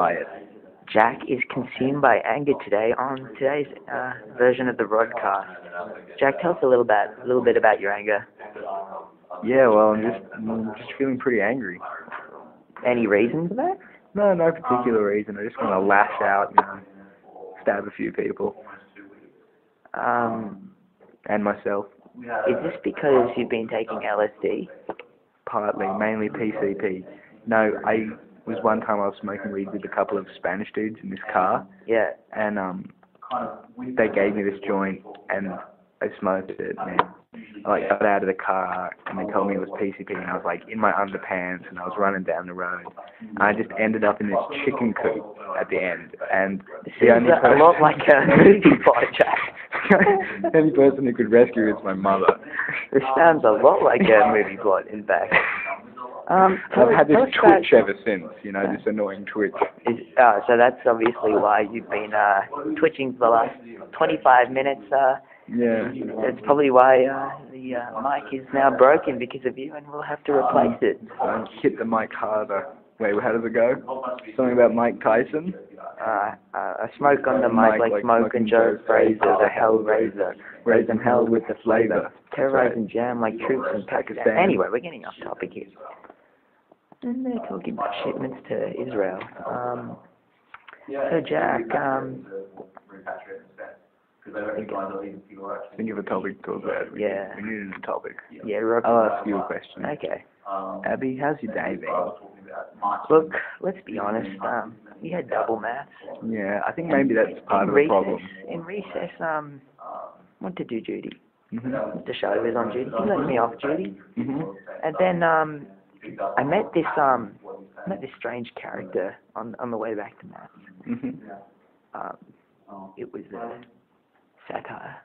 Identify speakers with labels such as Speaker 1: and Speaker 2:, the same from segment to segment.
Speaker 1: by it.
Speaker 2: Jack is consumed by anger today on today's version of the Rogcast. Jack, tell us a little bit about your anger.
Speaker 1: Yeah, well, I'm just feeling pretty angry.
Speaker 2: Any reason for that?
Speaker 1: No particular reason. I just want to lash out, stab a few people. And myself.
Speaker 2: Is this because you've been taking LSD?
Speaker 1: Partly, mainly PCP. No, one time I was smoking weed with a couple of Spanish dudes in this car.
Speaker 2: Yeah.
Speaker 1: And they gave me this joint, and I smoked it, and I got out of the car, and they told me it was PCP, and I was in my underpants, and I was running down the road. And I just ended up in this chicken coop at the end, and
Speaker 2: the only person, a lot like a movie plot, Jack.
Speaker 1: The only person who could rescue is my mother.
Speaker 2: This sounds a lot like a movie plot, in fact.
Speaker 1: I've had this twitch ever since, this annoying twitch.
Speaker 2: So that's obviously why you've been twitching for the last 25 minutes.
Speaker 1: Yeah.
Speaker 2: That's probably why the mic is now broken because of you, and we'll have to replace it.
Speaker 1: Hit the mic harder. Wait, how does it go? Something about Mike Tyson?
Speaker 2: A smoke on the mic like smoke and Joe Fraser, the Hellraiser, raising hell with the flavor, terrorizing jam like troops in Pakistan. Anyway, we're getting off topic here. And they're talking about shipments to Israel. So Jack,
Speaker 1: think of a topic to talk about.
Speaker 2: Yeah.
Speaker 1: We need a topic.
Speaker 2: Yeah,
Speaker 1: I'll ask you a question.
Speaker 2: Okay.
Speaker 1: Abby, how's your day been?
Speaker 2: Look, let's be honest. We had double maths.
Speaker 1: Yeah, I think maybe that's part of the problem.
Speaker 2: In recess, went to do duty.
Speaker 1: Mm-hmm.
Speaker 2: Mr. Shadow was on duty. He let me off duty.
Speaker 1: Mm-hmm.
Speaker 2: And then I met this strange character on the way back to maths.
Speaker 1: Mm-hmm.
Speaker 2: It was a satire.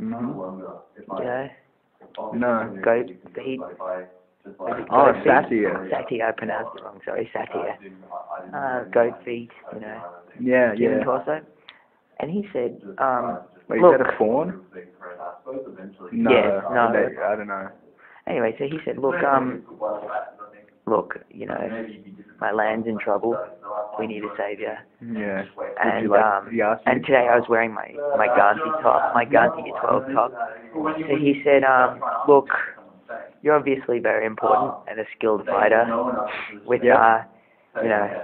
Speaker 1: Mm-hmm.
Speaker 2: Yeah.
Speaker 1: No.
Speaker 2: Goat feet.
Speaker 1: Satire.
Speaker 2: Satire, I pronounced it wrong, sorry, satire. Goat feet,
Speaker 1: Yeah,
Speaker 2: human torso. And he said,
Speaker 1: wait,
Speaker 2: look,
Speaker 1: is that a fawn? No,
Speaker 2: yeah, no.
Speaker 1: I don't know.
Speaker 2: Anyway, so he said, look, my land's in trouble. We need a savior.
Speaker 1: Yeah.
Speaker 2: And today I was wearing my Gandhi top, my Gandhi 12 top. So he said, look, you're obviously very important and a skilled fighter with,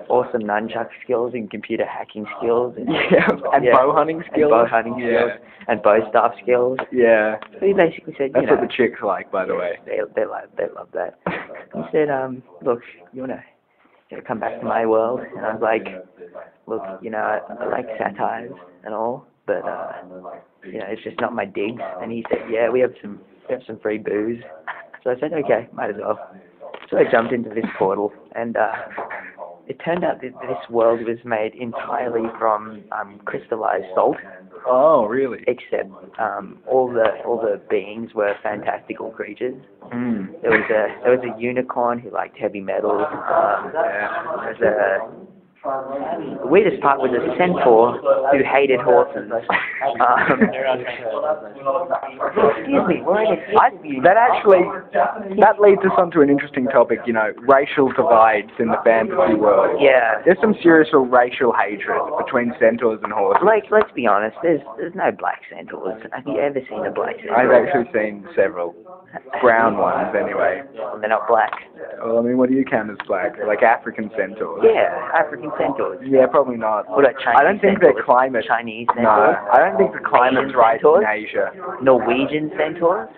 Speaker 2: awesome nunchuck skills and computer hacking skills. And,
Speaker 1: bow hunting skills.
Speaker 2: And bow hunting skills. And bow staff skills.
Speaker 1: Yeah.
Speaker 2: So he basically said,
Speaker 1: That's what the chicks like, by the way.
Speaker 2: They love that. He said, look, you want to come back to my world? And I was like, look, I like satires and all, but, it's just not my digs. And he said, yeah, we have some free booze. So I said, okay, might as well. So I jumped into this portal, and it turned out that this world was made entirely from crystallized salt.
Speaker 1: Oh, really?
Speaker 2: Except all the beings were fantastical creatures.
Speaker 1: Mm.
Speaker 2: There was a unicorn who liked heavy metals. The weirdest part was a centaur who hated horses. Excuse me,
Speaker 1: that leads us on to an interesting topic, racial divides in the fantasy world.
Speaker 2: Yeah.
Speaker 1: There's some serious racial hatred between centaurs and horses.
Speaker 2: Let's be honest, there's no black centaurs. Have you ever seen a black centaur?
Speaker 1: I've actually seen several. Brown ones, anyway.
Speaker 2: Well, they're not black.
Speaker 1: Well, what do you count as black? Like African centaurs?
Speaker 2: Yeah, African centaurs.
Speaker 1: Yeah, probably not.
Speaker 2: What about Chinese
Speaker 1: I don't think
Speaker 2: centaurs?
Speaker 1: their climate...
Speaker 2: Chinese
Speaker 1: centaurs?
Speaker 2: No,
Speaker 1: I don't think the climate's right in Asia.
Speaker 2: Norwegian centaurs?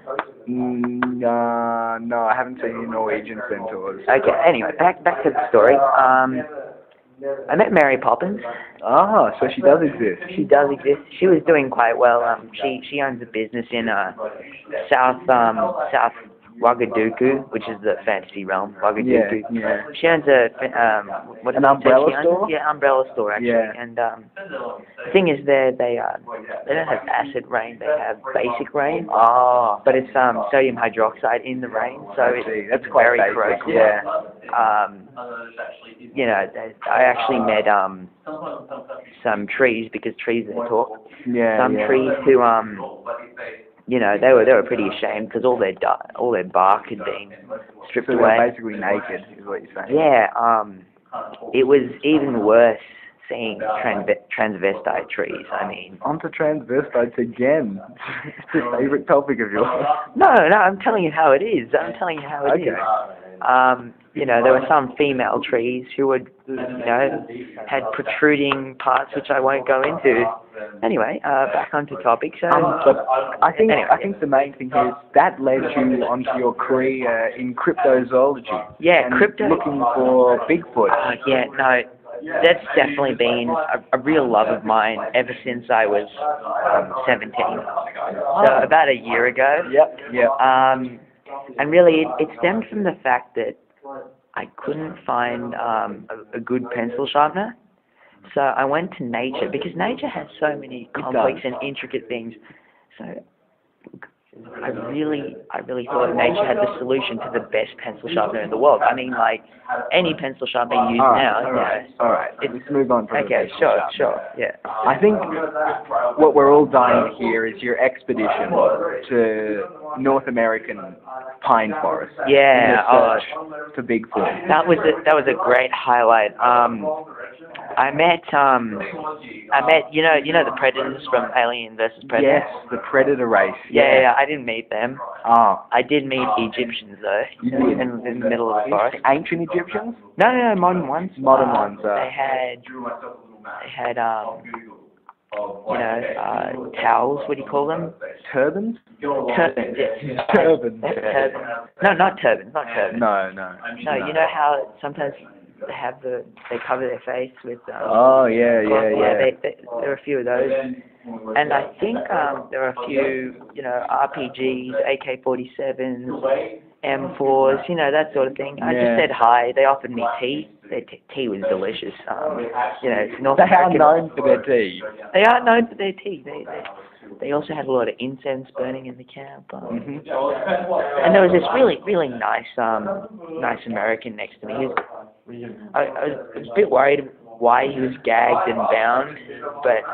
Speaker 1: No, I haven't seen any Norwegian centaurs.
Speaker 2: Okay, anyway, back to the story. I met Mary Poppins.
Speaker 1: Oh, so she does exist.
Speaker 2: She does exist. She was doing quite well. She owns a business in South Ouagadougou, which is the fantasy realm. Ouagadougou.
Speaker 1: Yeah.
Speaker 2: She owns an
Speaker 1: umbrella store.
Speaker 2: Yeah, umbrella store actually.
Speaker 1: Yeah.
Speaker 2: And the thing is, they don't have acid rain. They have basic rain.
Speaker 1: Oh.
Speaker 2: But it's sodium hydroxide in the rain, so
Speaker 1: That's quite
Speaker 2: very
Speaker 1: basic.
Speaker 2: corrosive.
Speaker 1: Yeah.
Speaker 2: I actually met some trees, because trees they talk.
Speaker 1: Yeah.
Speaker 2: Some trees who they were pretty ashamed because all their bark had been stripped
Speaker 1: so
Speaker 2: away.
Speaker 1: they're basically naked, is what you're saying.
Speaker 2: Yeah. it was even worse seeing transvestite trees. I mean,
Speaker 1: onto transvestites again. It's a favourite topic of yours.
Speaker 2: No, I'm telling you how it is. I'm telling you how it is. You know, there were some female trees who would, you know, had protruding parts which I won't go into. Anyway, back onto topic. So,
Speaker 1: but I think the main thing here is that led you onto your career in cryptozoology.
Speaker 2: Yeah,
Speaker 1: and
Speaker 2: crypto.
Speaker 1: looking for Bigfoot.
Speaker 2: Yeah, no, that's definitely been a real love of mine ever since I was 17. So about a year ago.
Speaker 1: Yep.
Speaker 2: And really, it stemmed from the fact that I couldn't find a good pencil sharpener. So I went to nature, because nature has so many complex and intricate things. So I really thought nature had the solution to the best pencil sharpener in the world. I mean, like, any pencil sharpener you use now.
Speaker 1: All right. Let's move on from
Speaker 2: okay, sure, yeah.
Speaker 1: I think what we're all dying to hear is your expedition to North American pine forests.
Speaker 2: Yeah,
Speaker 1: for Bigfoot.
Speaker 2: That was a great highlight. I met you know the Predators from Alien vs Predator.
Speaker 1: Yes, the Predator race.
Speaker 2: Yeah, I didn't meet them.
Speaker 1: Oh.
Speaker 2: I did meet Egyptians though.
Speaker 1: You did?
Speaker 2: In the middle of the forest.
Speaker 1: Ancient Egyptians?
Speaker 2: No, modern ones.
Speaker 1: Modern ones.
Speaker 2: They had you know, towels. What do you call them?
Speaker 1: Turbans?
Speaker 2: Turbans. Yes.
Speaker 1: Turbans.
Speaker 2: No, not turbans. Not turbans.
Speaker 1: No.
Speaker 2: No, you know how sometimes they cover their face with.
Speaker 1: Oh yeah.
Speaker 2: There are a few of those, and I think there are a few, you know, RPGs, AK-47s, M4s, you know, that sort of thing. I just said hi. They offered me tea. Their tea was delicious. You know, North American.
Speaker 1: They are known for their tea.
Speaker 2: They are known for their tea. They also had a lot of incense burning in the camp. And there was this really nice American next to me. I was a bit worried why he was gagged and bound, but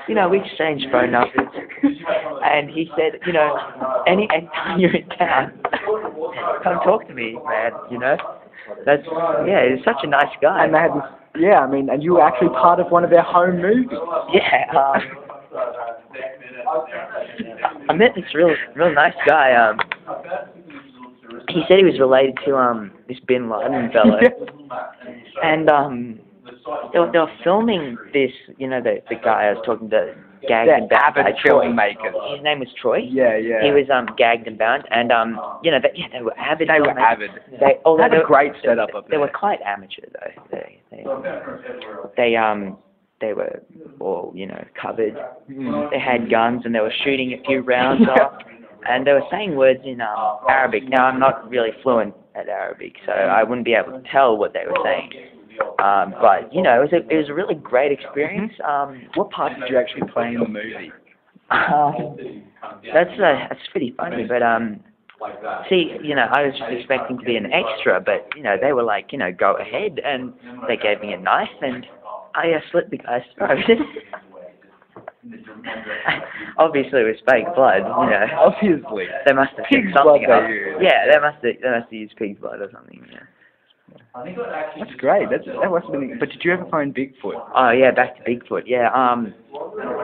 Speaker 2: you know, we exchanged phone numbers, and he said, you know, anytime you're in town, come talk to me, man. You know, he's such a nice guy.
Speaker 1: And they had this, I mean, and you were actually part of one of their home movies.
Speaker 2: Yeah. I met this real nice guy. He said he was related to this Bin Laden fellow, and they were filming this. You know, the guy I was talking to, gagged and bound.
Speaker 1: Avid filmmakers.
Speaker 2: His name was Troy.
Speaker 1: Yeah.
Speaker 2: He was gagged and bound, and you know, they were avid.
Speaker 1: They were avid. They had a great setup up there.
Speaker 2: They were quite amateur though. They were all, you know, covered. They had guns and they were shooting a few rounds off. And they were saying words in Arabic. Now, I'm not really fluent at Arabic, so I wouldn't be able to tell what they were saying. But, you know, it was a really great experience.
Speaker 1: What part did you actually play in the movie?
Speaker 2: That's pretty funny, but see, you know, I was just expecting to be an extra, but, you know, they were like, you know, go ahead, and they gave me a knife, and I slit the guy's throat. Obviously, it was fake blood, you know.
Speaker 1: Obviously.
Speaker 2: They must have
Speaker 1: pig's
Speaker 2: something
Speaker 1: blood
Speaker 2: up.
Speaker 1: they
Speaker 2: Yeah, they must have used pig's blood or something. Yeah.
Speaker 1: That's great. That must have been. But did you ever find Bigfoot?
Speaker 2: Oh yeah, back to Bigfoot. Yeah.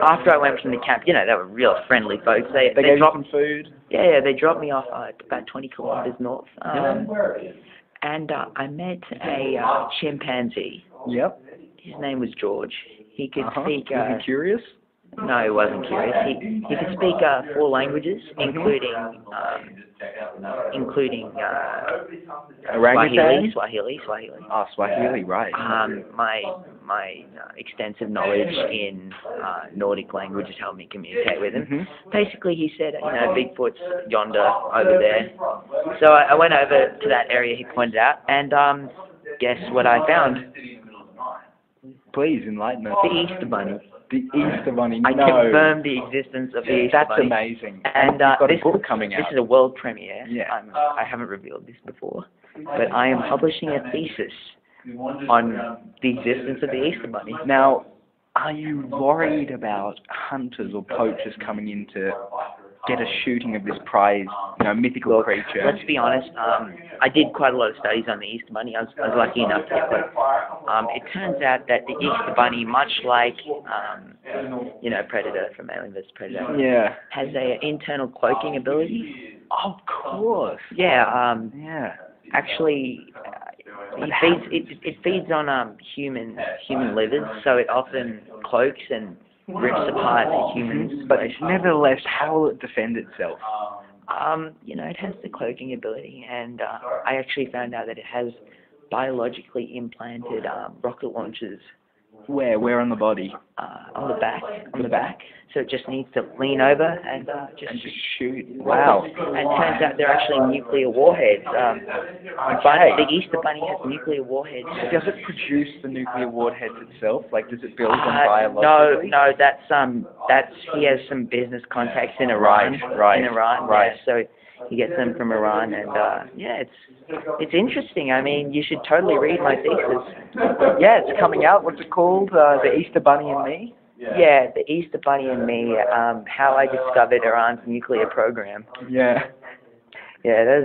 Speaker 2: After I went from the camp, you know, they were real friendly folks. They
Speaker 1: gave
Speaker 2: dropped
Speaker 1: you some food.
Speaker 2: Yeah, they dropped me off about 20 kilometers north. And I met a chimpanzee.
Speaker 1: Yep.
Speaker 2: His name was George. He could speak.
Speaker 1: Was he curious?
Speaker 2: No, he wasn't curious. He could speak 4 languages, including Swahili.
Speaker 1: Oh, Swahili, right.
Speaker 2: My extensive knowledge in Nordic languages helped me communicate with him. Basically, he said, you know, Bigfoot's yonder, over there. So I went over to that area he pointed out, and guess what I found?
Speaker 1: Please enlighten us.
Speaker 2: The Easter Bunny.
Speaker 1: The Easter Bunny.
Speaker 2: I confirmed the existence of the Easter Bunny.
Speaker 1: That's amazing.
Speaker 2: And
Speaker 1: you've got a book coming out.
Speaker 2: This is a world premiere.
Speaker 1: Yeah.
Speaker 2: I haven't revealed this before, but I am publishing a thesis on the existence of the Easter Bunny.
Speaker 1: Now, are you worried about hunters or poachers coming into get a shooting of this prize, mythical
Speaker 2: Look,
Speaker 1: creature?
Speaker 2: let's be honest. I did quite a lot of studies on the Easter bunny. I was lucky enough to. But it turns out that the Easter bunny, much like Predator from Alien vs Predator,
Speaker 1: Yeah.
Speaker 2: has a internal cloaking ability.
Speaker 1: Of course.
Speaker 2: Yeah.
Speaker 1: Yeah.
Speaker 2: Actually, it feeds on human livers, so it often cloaks and rips apart the humans.
Speaker 1: But nevertheless, how will it defend itself?
Speaker 2: It has the cloaking ability, and I actually found out that it has biologically implanted rocket launchers.
Speaker 1: Where on the body?
Speaker 2: On the back. On the back. So it just needs to lean over and just
Speaker 1: shoot.
Speaker 2: Wow. And it turns out they're actually nuclear warheads. But the Easter bunny has nuclear warheads.
Speaker 1: Does it produce the nuclear warheads itself? Like, does it build them biologically?
Speaker 2: No. That's he has some business contacts in Iran.
Speaker 1: Right.
Speaker 2: In Iran.
Speaker 1: Right.
Speaker 2: Yeah, so he gets them from Iran, and it's interesting. I mean, you should totally read my thesis.
Speaker 1: Yeah, it's coming out. What's it called? The Easter Bunny and Me?
Speaker 2: Yeah, the Easter Bunny and Me, how I discovered Iran's nuclear program.
Speaker 1: Yeah.
Speaker 2: Yeah,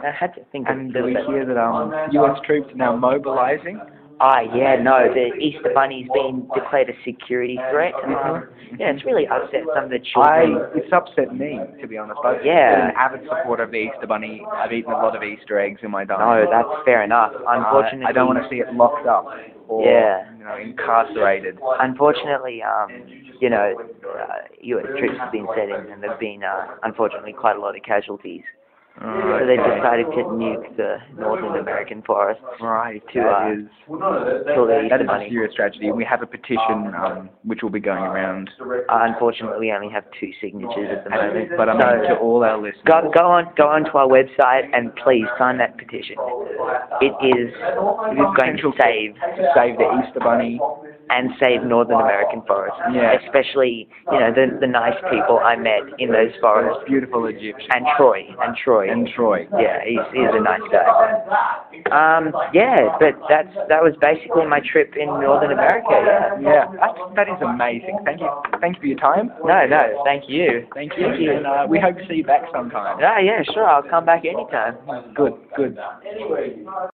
Speaker 2: I had to think of
Speaker 1: And we hear that U.S. troops are now mobilizing.
Speaker 2: The Easter Bunny's been declared a security threat. It's really upset some of the children.
Speaker 1: It's upset me, to be honest. I've been an avid supporter of the Easter Bunny. I've eaten a lot of Easter eggs in my diet.
Speaker 2: No, that's fair enough. Unfortunately,
Speaker 1: I don't want to see it locked up or incarcerated.
Speaker 2: Unfortunately, U.S. troops have been set in, and there've been unfortunately quite a lot of casualties. So they decided to nuke the Northern American forest.
Speaker 1: Right.
Speaker 2: To kill the Easter Bunny.
Speaker 1: That is a serious tragedy. We have a petition which will be going around.
Speaker 2: Unfortunately, we only have 2 signatures at the moment.
Speaker 1: But I mean, to all our listeners,
Speaker 2: go on to our website and please sign that petition. It is going to save
Speaker 1: the Easter Bunny
Speaker 2: and save Northern American forests.
Speaker 1: Yeah.
Speaker 2: Especially the nice people I met in those forests.
Speaker 1: Beautiful Egyptians.
Speaker 2: And Troy. Yeah, he's a nice guy. But that was basically my trip in Northern America.
Speaker 1: Yeah. That is amazing. Thank you for your time.
Speaker 2: No, thank you.
Speaker 1: Thank you. And we hope to see you back sometime.
Speaker 2: Yeah, sure. I'll come back anytime.
Speaker 1: Good.